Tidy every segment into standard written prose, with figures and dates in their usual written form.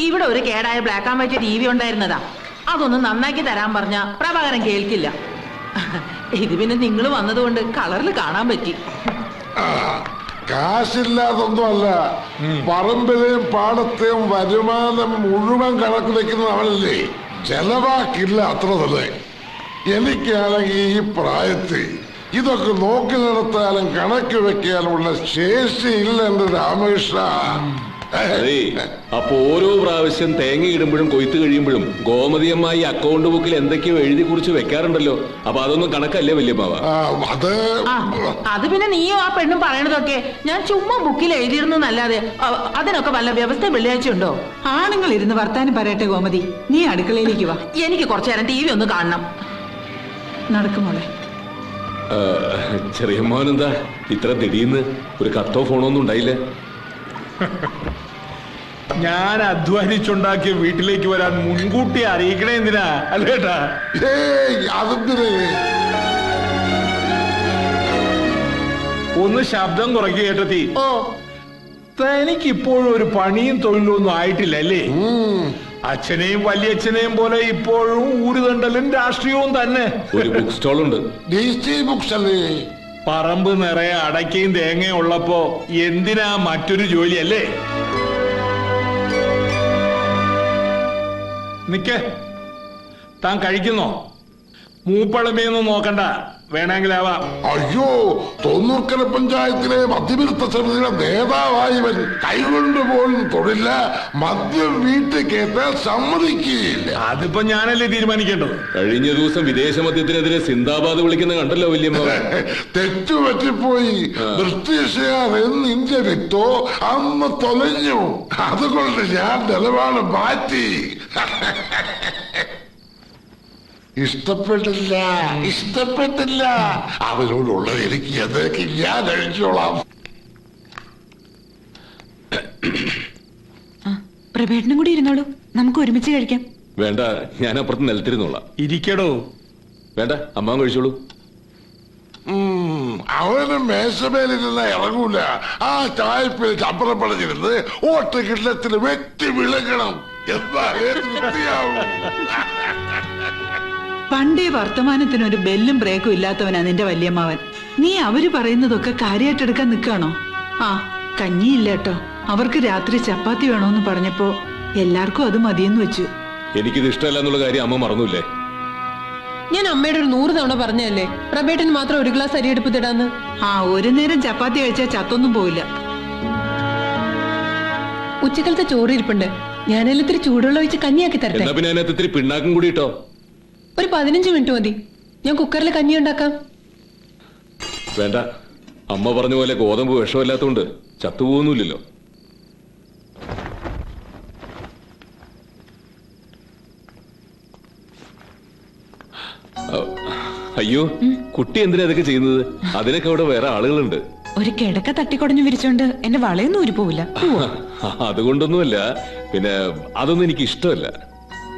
ഇവിടെ ഒരു കേടായ ബ്ലാക്ക് ആൻഡ് വൈറ്റ് TV ഉണ്ടായിരുന്നതാ. അതൊന്ന് നന്നാക്കി തരാൻ പറഞ്ഞ പ്രഭാകരൻ കേൾക്കില്ല. ഇത് പിന്നെ നിങ്ങൾ വന്നതുകൊണ്ട് കളറിൽ കാണാൻ പറ്റി. കാശില്ലാതൊന്നും അല്ല, പറമ്പിലെയും പാടത്തെയും വരുമാനം മുഴുവൻ കണക്ക് വെക്കുന്ന അവനല്ലേ. ചെലവാക്കില്ല, അത്ര തന്നെ. എനിക്കാണെങ്കിൽ ഈ പ്രായത്തിൽ ഇതൊക്കെ നോക്കി നടത്താനും കണക്ക് വെക്കാനുമുള്ള ശേഷിയില്ല എന്റെ രാമകൃഷ്ണ. അപ്പൊ ഓരോ പ്രാവശ്യം തേങ്ങ ഇടുമ്പോഴും കൊയ്ത്ത് കഴിയുമ്പോഴും ഗോമതിയമ്മായി അക്കൗണ്ട് ബുക്കിൽ എന്തൊക്കെയോ എഴുതി കുറിച്ച് വെക്കാറുണ്ടല്ലോ. അപ്പൊ അതൊന്നും കണക്കല്ലേ വല്യമ്മാവ? അത് പിന്നെ നീയോ ആ പെണ്ണും പറയണതൊക്കെ ഞാൻ ചുമ്മാ ബുക്കിൽ എഴുതിയിരുന്നു എന്നല്ലാതെ അതിനൊക്കെ വല്ല വ്യവസ്ഥ വെള്ളിയാഴ്ച ഉണ്ടോ? ആണുങ്ങൾ ഇരുന്ന് വർത്താനം പറയട്ടെ ഗോമതി, നീ അടുക്കളയിലേക്ക് വാ. എനിക്ക് കുറച്ചു നേരം TV ഒന്ന് കാണണം. നടക്കുമോളെ. ചെറിയ മോനെന്താ ഇത്ര ദിടീന്ന്? ഒരു കത്തോ ഫോണോ ഒന്നും ഉണ്ടായില്ല? ഞാൻ അധ്വാനിച്ചുണ്ടാക്കിയ വീട്ടിലേക്ക് വരാൻ മുൻകൂട്ടി അറിയിക്കണേ എന്തിനാ അല്ലേട്ടാ? ഒന്ന് ശബ്ദം കുറയ്ക്കുക ഏട്ടത്തി. തനിക്ക് ഇപ്പോഴും ഒരു പണിയും തൊഴിലും ഒന്നും ആയിട്ടില്ല അല്ലേ? അച്ഛനെയും വല്യച്ഛനെയും പോലെ ഇപ്പോഴും ഊരുതണ്ടലും രാഷ്ട്രീയവും തന്നെ. ഒരു ബുക്ക് സ്റ്റോൾ ഉണ്ട്. പറമ്പ് നിറയെ അടയ്ക്കയും തേങ്ങയും ഉള്ളപ്പോ എന്തിനാ മറ്റൊരു ജോലി അല്ലേ? നിക്കേ, താൻ കഴിക്കുന്നോ? മൂപ്പളമയൊന്നും നോക്കണ്ട, വേണമെങ്കിലാവാം. അയ്യോ, തൊണ്ണൂക്കര പഞ്ചായത്തിലെ മദ്യവിരുദ്ധ സമിതിയുടെ നേതാവായവൻ കൈകൊണ്ട് പോലും തൊടില്ല, മദ്യം വീട്ടിൽ കേട്ടാൽ സമ്മതിക്കുകയില്ല. അതിപ്പോ ഞാനല്ലേ തീരുമാനിക്കേണ്ടത്. കഴിഞ്ഞ ദിവസം വിദേശ മദ്യത്തിനെതിരെ സിന്ദാബാദ് വിളിക്കുന്ന കണ്ടല്ലോ വല്യമ്മ. തെറ്റുപറ്റിപ്പോയി. ബ്രിട്ടീഷുകാർ എന്ന് ഇന്ത്യ വിട്ടോ അന്ന് തൊലഞ്ഞു. അതുകൊണ്ട് ഞാൻ നിലപാട് മാറ്റി. ഇഷ്ടപ്പെട്ടില്ല, ഇഷ്ടപ്പെട്ടില്ല. അവരോടുള്ളത് എനിക്ക് എന്തൊക്കെ ഞാൻ കഴിച്ചോളാം. പ്രഭേട്ടനും കൂടി ഇരുന്നോളൂ, നമുക്ക് ഒരുമിച്ച് കഴിക്കാം. വേണ്ട, ഞാൻ അപ്പുറത്ത് നിലത്തിരുന്നോളാം. ഇരിക്കടോ. വേണ്ട, അമ്മാൻ കഴിച്ചോളൂ. അവന് മേശമേലിരുന്ന ഇറങ്ങൂല. ആ ചായപ്പിൽ ചപ്പറം പടഞ്ഞിരുന്ന് ഓട്ട് കിണ്ണത്തിന് വെട്ടി വിളങ്ങണം. എന്നാലേ തൃപ്തിയാവും. പണ്ടേ വർത്തമാനത്തിനൊരു ബെല്ലും ബ്രേക്കും ഇല്ലാത്തവനാ നിന്റെ വല്യമ്മാവൻ. നീ അവര് പറയുന്നതൊക്കെ കാര്യമായിട്ടെടുക്കാൻ നിൽക്കാണോ? ആ, കഞ്ഞിയില്ല കേട്ടോ. അവർക്ക് രാത്രി ചപ്പാത്തി വേണോന്ന് പറഞ്ഞപ്പോ എല്ലാവർക്കും അത് മതിയെന്ന് വെച്ചു. എനിക്കിത് ഇഷ്ടമല്ല എന്നുള്ള കാര്യം അമ്മ മറന്നൂല്ലേ? ഞാൻ അമ്മയുടെ ഒരു 100 തവണ പറഞ്ഞല്ലേ പ്രഭേട്ടന് മാത്രം ഒരു ഗ്ലാസ് അരി എടുപ്പത്തിടാന്ന്. ആ, ഒരു നേരം ചപ്പാത്തി കഴിച്ചാൽ ചത്തൊന്നും പോയില്ല. ഉച്ചക്കലത്തെ ചോറ് ഇരിപ്പുണ്ട്, ഞാനെല്ലാം ഇത്തിരി ചൂടുള്ള ഒഴിച്ച് കഞ്ഞിയാക്കി തരട്ടെ? പിന്നെ അതിനകത്ത് ഇത്തിരി പിണ്ണാക്കും കൂടി ഇട്ടോ. ഒരു 15 മിനിറ്റ് മതി, ഞാൻ കുക്കറിൽ കഞ്ഞി ഉണ്ടാക്കാം. വേണ്ട, അമ്മ പറഞ്ഞ പോലെ ഗോതമ്പ് വിഷമില്ലാത്തോണ്ട് ചത്തുപോകുന്നില്ലല്ലോ. അയ്യോ, കുട്ടി എന്തിനാ അതൊക്കെ ചെയ്യുന്നത്? അതിനൊക്കെ അവിടെ വേറെ ആളുകളുണ്ട്. ഒരു കിടക്ക തട്ടിക്കൊടഞ്ഞു വിരിച്ചോണ്ട് എന്റെ വളയൊന്നും ഊരി പോവില്ല. അതുകൊണ്ടൊന്നുമല്ല, പിന്നെ അതൊന്നും എനിക്ക് ഇഷ്ടമല്ല.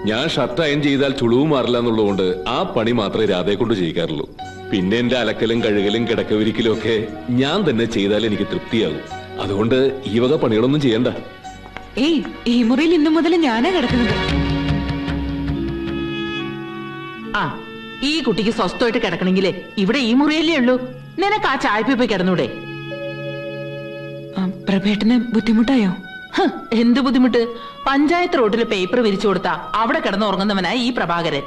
ഞാൻ ഷർട്ട് അയൺ ചെയ്താൽ ചുളിവ് മാറില്ല എന്നുള്ളതുകൊണ്ട് ആ പണി മാത്രമേ രാധയെ കൊണ്ട് ചെയ്യിക്കാറുള്ളൂ. പിന്നെ എന്റെ അലക്കലും കഴുകലും കിടക്കവിരിക്കലും ഒക്കെ ഞാൻ തന്നെ ചെയ്താൽ എനിക്ക് തൃപ്തിയാകും. അതുകൊണ്ട് ഈ വക പണികളൊന്നും ചെയ്യണ്ട. ഏയ്, ഈ മുറിയിൽ ഇന്നു മുതൽ ഞാനാ കിടക്കുന്നത്. ആ, ഈ കുട്ടിക്ക് സ്വസ്ഥമായിട്ട് കിടക്കണെങ്കിലേ ഇവിടെ ഈ മുറിയല്ലേ ഉള്ളൂ. നിനക്ക് ആ ചായപ്പി പോയി കിടന്നൂടെ? പ്രഭേട്ടന് ബുദ്ധിമുട്ടായോ? എന്ത് ബുദ്ധിമുട്ട്? പഞ്ചായത്ത് റോഡിൽ പേപ്പർ വിരിച്ചു കൊടുത്താ അവിടെ കിടന്ന് ഉറങ്ങുന്നവനായി ഈ പ്രഭാകരൻ.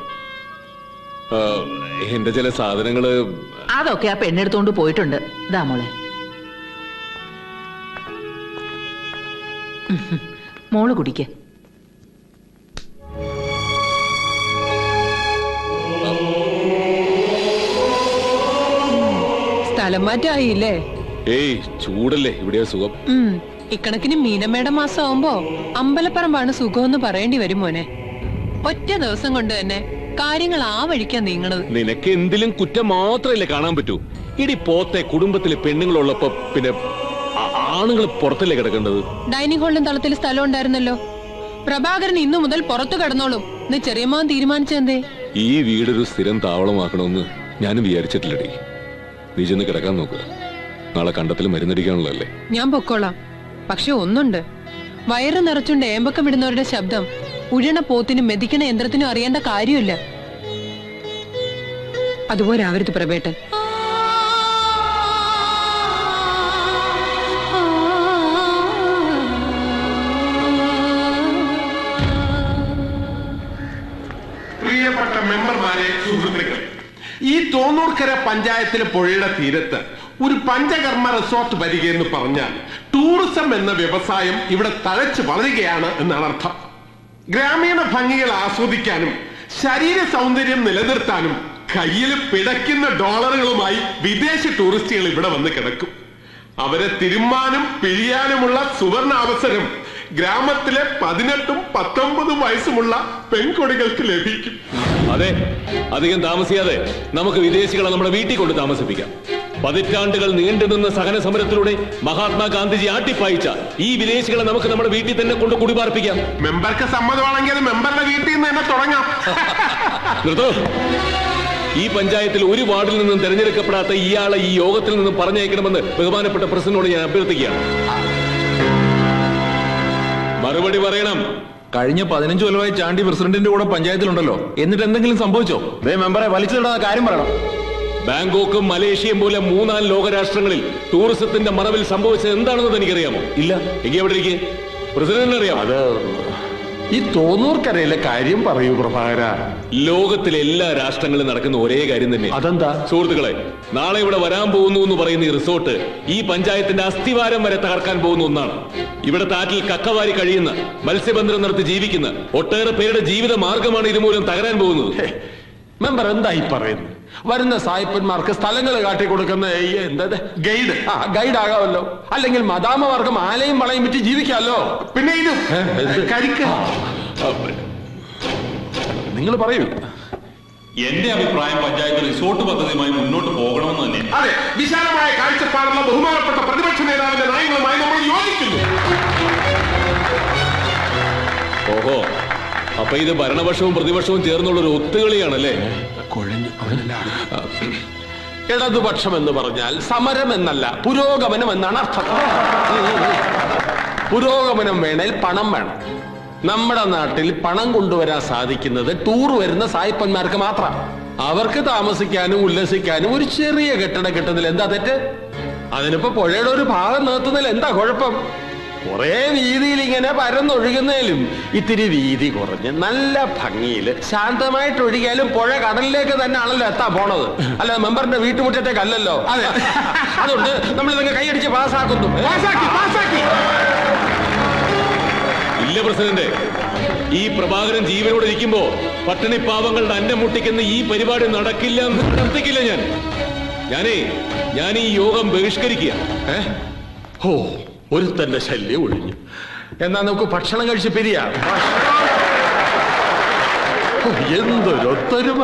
എന്റെ ചില സാധനങ്ങള് അതൊക്കെ ആ പെണ്ണെടുത്തോണ്ട് പോയിട്ടുണ്ട്. ഇതാ മോളെ. മോള് കുടിക്ക്. സ്ഥലം മാറ്റായില്ലേ? ഏയ്, ചൂടല്ലേ, ഇവിടെ സുഖം. ഇക്കണക്കിന് മീനമ്മയുടെ മാസം ആവുമ്പോ അമ്പലപ്പറമ്പാണ് സുഖമെന്ന് പറയേണ്ടി വരും മോനെ. ഒറ്റ ദിവസം കൊണ്ട് തന്നെ കാര്യങ്ങൾ ആ വഴിക്കാ നീങ്ങണത്. നിനക്ക് എന്തിലും കുറ്റം മാത്രമല്ലേ കാണാൻ പറ്റൂ? ഇടി പോത്തെ, കുടുംബത്തിലെ പെണ്ണുങ്ങളുള്ളപ്പോ പിന്നെ ആണുങ്ങൾ പുറത്തല്ലേ കിടക്കേണ്ടത്? ഡൈനിങ് ഹാളിലും തളത്തിൽ സ്ഥലം ഉണ്ടായിരുന്നല്ലോ. പ്രഭാകരൻ ഇന്നു മുതൽ പുറത്തു കിടന്നോളും എന്ന് ചെറിയമ്മ തീരുമാനിച്ചെന്തേ? ഈ വീടൊരു സ്ഥിരം താവളമാക്കണമെന്ന് ഞാനും വിചാരിച്ചിട്ടില്ലടി. നീ ചെന്ന് കിടക്കാൻ നോക്കുക. നാളെ കണ്ടത്തിൽ മരുന്നടിക്കാനുള്ളതല്ലേ. ഞാൻ പൊക്കോളാം. പക്ഷെ ഒന്നുണ്ട്, വയറ് നിറച്ചുകൊണ്ട് ഏമ്പക്കം വിടുന്നവരുടെ ശബ്ദം ഉഴണ പോത്തിനും മെതിക്കണ യന്ത്രത്തിനും അറിയേണ്ട കാര്യമില്ല. അതുപോലെ ആവരുത് പ്രഭേട്ടൻ. പ്രിയപ്പെട്ട മെമ്പർമാരെ, സുഹൃത്തുക്കളെ, ഈ തോന്നൂർക്കര പഞ്ചായത്തിലെ പുഴയുടെ തീരത്ത് ഒരു പഞ്ചകർമ്മ റിസോർട്ട് വരികയെന്ന് പറഞ്ഞാൽ ടൂറിസം എന്ന വ്യവസായം ഇവിടെ തഴച്ചു വളരുകയാണ് എന്നാണ് അർത്ഥം. ഗ്രാമീണ ഭംഗികൾ ആസ്വദിക്കാനും ശരീര സൗന്ദര്യം നിലനിർത്താനും കയ്യിൽ പിടയ്ക്കുന്ന ഡോളറുകളുമായി വിദേശ ടൂറിസ്റ്റുകൾ ഇവിടെ വന്ന് കിടക്കും. അവരെ തിരുമ്മാനും പിഴിയാനുമുള്ള സുവർണ അവസരം ഗ്രാമത്തിലെ 18ഉം 19ഉം വയസ്സുമുള്ള പെൺകൊടികൾക്ക് ലഭിക്കും. അതെ, അധികം താമസിയാതെ നമുക്ക് വിദേശികളെ നമ്മുടെ വീട്ടിൽ കൊണ്ട് താമസിപ്പിക്കാം. പതിറ്റാണ്ടുകൾ നീണ്ടുനിന്ന സഹന സമരത്തിലൂടെ മഹാത്മാഗാന്ധിജി ആട്ടിപ്പായിച്ച ഈ വിദേശികളെ നമുക്ക് നമ്മുടെ വീട്ടിൽ തന്നെ കൊണ്ട് കുടിപാർപ്പിക്കാം. മെമ്പർക്ക് സമ്മതമാണെങ്കിൽ അത് മെമ്പറുടെ വീട്ടിൽ നിന്ന് തന്നെ തുടങ്ങാം. നിർത്തോ. ഈ പഞ്ചായത്തിൽ ഒരു വാർഡിൽ നിന്നും തെരഞ്ഞെടുക്കപ്പെടാത്ത ഇയാളെ ഈ യോഗത്തിൽ നിന്നും പറഞ്ഞയക്കണമെന്ന് ബഹുമാനപ്പെട്ട പ്രസിഡന്റിനോട് ഞാൻ അഭ്യർത്ഥിക്കുകയാണ്. മറുപടി പറയണം. കഴിഞ്ഞ 15 കൊല്ലമായി ചാണ്ടി പ്രസിഡന്റിന്റെ കൂടെ പഞ്ചായത്തിലുണ്ടല്ലോ, എന്നിട്ട് എന്തെങ്കിലും സംഭവിച്ചോ? മെമ്പറെ വലിച്ചിടാത്ത കാര്യം പറയണം. ബാങ്കോക്കും മലേഷ്യയും പോലെ 3-4 ലോകരാഷ്ട്രങ്ങളിൽ ടൂറിസത്തിന്റെ മറവിൽ സംഭവിച്ചത് എന്താണെന്ന് എനിക്കറിയാമോ? ഇല്ല. എങ്കിൽ എവിടെ ഇരിക്കെ? പ്രസിഡന്റിന് അറിയാം. അത് ഈ തോന്നൂർക്കരയിലെ കാര്യം പറയൂ പ്രഭാകര. ലോകത്തിലെ എല്ലാ രാഷ്ട്രങ്ങളിലും നടക്കുന്ന ഒരേ കാര്യം തന്നെ. അതെന്താ? സുഹൃത്തുക്കളെ, നാളെ ഇവിടെ വരാൻ പോകുന്നു എന്ന് പറയുന്ന ഈ റിസോർട്ട് ഈ പഞ്ചായത്തിന്റെ അസ്ഥിവാരം വരെ തകർക്കാൻ പോകുന്ന ഒന്നാണ്. ഇവിടെ താറ്റിൽ കക്കവാരി കഴിയുന്ന, മത്സ്യബന്ധനം നടത്തി ജീവിക്കുന്ന ഒട്ടേറെ പേരുടെ ജീവിത മാർഗമാണ് ഇതുമൂലം തകരാൻ പോകുന്നത്. മെമ്പർ എന്തായി പറയുന്നു? വരുന്ന സായിപ്പന്മാർക്ക് സ്ഥലങ്ങൾ കാട്ടിക്കൊടുക്കുന്ന എന്താ ഗൈഡ് ഗൈഡ് ആകാമല്ലോ, അല്ലെങ്കിൽ മദാമമാർക്കും ആലയും വളയും വിറ്റ് ജീവിക്കാമല്ലോ. പിന്നെ ഇത് കരിക്ക്. നിങ്ങൾ പറയൂ. എന്റെ അഭിപ്രായം പഞ്ചായത്ത് റിസോർട്ട് പദ്ധതിയുമായി മുന്നോട്ട് പോകണമെന്ന് തന്നെ. അതെ, വിശാലമായ കാഴ്ചപ്പാടുള്ള ബഹുമാനപ്പെട്ട പ്രതിപക്ഷ നേതാവിന്റെ നയങ്ങളുമായി നമ്മൾ യോജിക്കുന്നു. ഓഹോ, അപ്പൊ ഇത് ഭരണപക്ഷവും പ്രതിപക്ഷവും ചേർന്നുള്ള ഒരു ഒത്തുകളിയാണല്ലേ? ഇടതുപക്ഷം എന്ന് പറഞ്ഞാൽ സമരം എന്നല്ല, പുരോഗമനം എന്നാണ് അർത്ഥം. പുരോഗമനം വേണേൽ പണം വേണം. നമ്മുടെ നാട്ടിൽ പണം കൊണ്ടുവരാൻ സാധിക്കുന്നത് ടൂർ വരുന്ന സായിപ്പന്മാർക്ക് മാത്രം. അവർക്ക് താമസിക്കാനും ഉല്ലസിക്കാനും ഒരു ചെറിയ കെട്ടിടം കിട്ടുന്നതിൽ എന്താ തെറ്റ്? അതിനിപ്പോ പുഴയുടെ ഒരു ഭാഗം നിർത്തുന്നതിൽ എന്താ കുഴപ്പം? കുറെ വീതിയിൽ ഇങ്ങനെ പരന്നൊഴുകുന്നതിലും ഇത്തിരി വീതി കുറഞ്ഞ് നല്ല ഭംഗിയിൽ ശാന്തമായിട്ട് ഒഴുകിയാലും പുഴ കടലിലേക്ക് തന്നെ ആണല്ലോ എത്താൻ പോണത്, അല്ല മെമ്പറിന്റെ വീട്ടുമുറ്റത്തേക്കല്ലല്ലോ. അതെ, അതുകൊണ്ട് നമ്മൾ ഇതൊക്കെ കൈയടിച്ച് പാസ്സാക്കുന്നു. ഇല്ല പ്രസിഡന്റ്, ഈ പ്രഭാകരൻ ജീവനോടെ ഇരിക്കുമ്പോ പട്ടിണി പാവങ്ങളുടെ അന്നം മുട്ടിക്കുന്ന ഈ പരിപാടി നടക്കില്ല എന്ന് പ്രവർത്തിക്കില്ല. ഞാൻ ഈ യോഗം ബഹിഷ്കരിക്കുക. ഓ, ഒരുത്തന്റെ ശല്യം ഒഴിഞ്ഞു. എന്നാ നമുക്ക് ഭക്ഷണം കഴിച്ച് പിരിയാം. എന്തൊരൊത്തൊരുമ.